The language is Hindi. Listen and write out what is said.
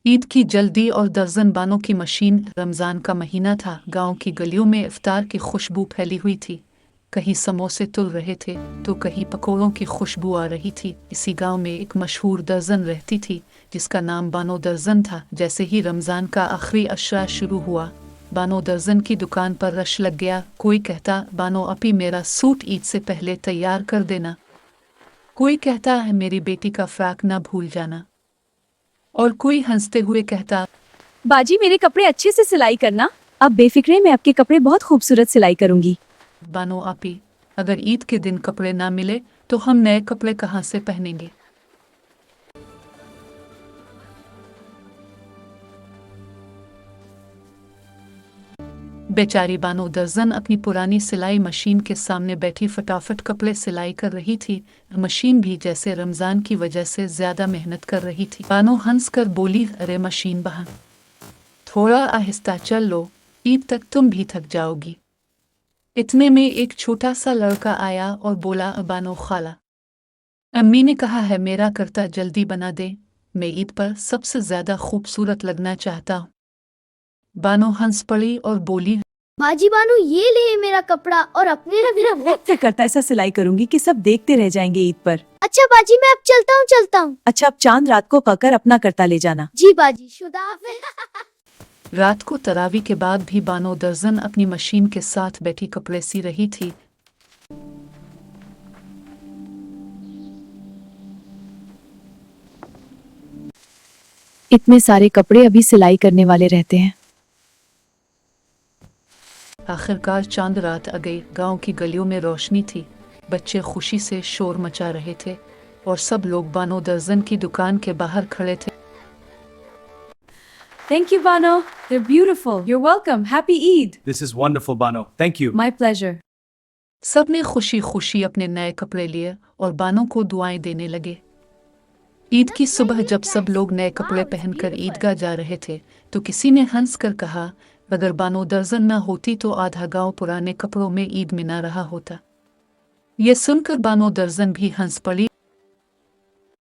ईद की जल्दी और दर्जन बानों की मशीन। रमज़ान का महीना था। गांव की गलियों में इफ्तार की खुशबू फैली हुई थी। कहीं समोसे तुल रहे थे तो कहीं पकौड़ों की खुशबू आ रही थी। इसी गांव में एक मशहूर दर्जन रहती थी जिसका नाम बानो दर्जन था। जैसे ही रमज़ान का आखिरी अशरा शुरू हुआ, बानो दर्जन की दुकान पर रश लग गया। कोई कहता, बानो अपी मेरा सूट ईद से पहले तैयार कर देना। कोई कहता है, मेरी बेटी का फ्रॉक ना भूल जाना। और कोई हंसते हुए कहता, बाजी मेरे कपड़े अच्छे से सिलाई करना। अब बेफिक्रे मैं आपके कपड़े बहुत खूबसूरत सिलाई करूंगी। बानो आपी, अगर ईद के दिन कपड़े ना मिले तो हम नए कपड़े कहाँ से पहनेंगे। बेचारी बानो दर्जन अपनी पुरानी सिलाई मशीन के सामने बैठी फटाफट कपड़े सिलाई कर रही थी। मशीन भी जैसे रमज़ान की वजह से ज्यादा मेहनत कर रही थी। बानो हंस कर बोली, अरे मशीन बहन, थोड़ा आहिस्ता चल लो, ईद तक तुम भी थक जाओगी। इतने में एक छोटा सा लड़का आया और बोला, बानो खाला, अम्मी ने कहा है मेरा करता जल्दी बना दे, मैं ईद पर सबसे ज्यादा खूबसूरत लगना चाहता हूँ। बानो हंस पड़ी और बोली, बाजी बानू ये ले मेरा कपड़ा और अपने लिए मेरा वक्त करता ऐसा सिलाई करूंगी कि सब देखते रह जाएंगे ईद पर। अच्छा बाजी मैं अब चलता हूँ। अच्छा, अब चांद रात को कहकर अपना करता ले जाना। जी बाजी, शुदा हाफिज। रात को तरावी के बाद भी बानो दर्जन अपनी मशीन के साथ बैठी कपड़े सी रही थी। इतने सारे कपड़े अभी सिलाई करने वाले रहते हैं। आखिरकार चांद रात आ गई। गांव की गलियों में रोशनी थी। बच्चे खुशी से शोर मचा रहे थे और सब लोग बानो दर्जन की दुकान के बाहर खड़े थे। Thank you, Bano. They're beautiful. You're welcome. Happy Eid. This is wonderful, Bano. Thank you. My pleasure. सब ने खुशी खुशी अपने नए कपड़े लिए और बानो को दुआएं देने लगे। ईद की सुबह जब सब लोग नए कपड़े पहनकर ईदगाह जा रहे थे तो किसी ने हंस कर कहा, अगर बानो दर्जन न होती तो आधा गांव पुराने कपड़ों में ईद मना रहा होता। यह सुनकर बानो दर्जन भी हंस पड़ी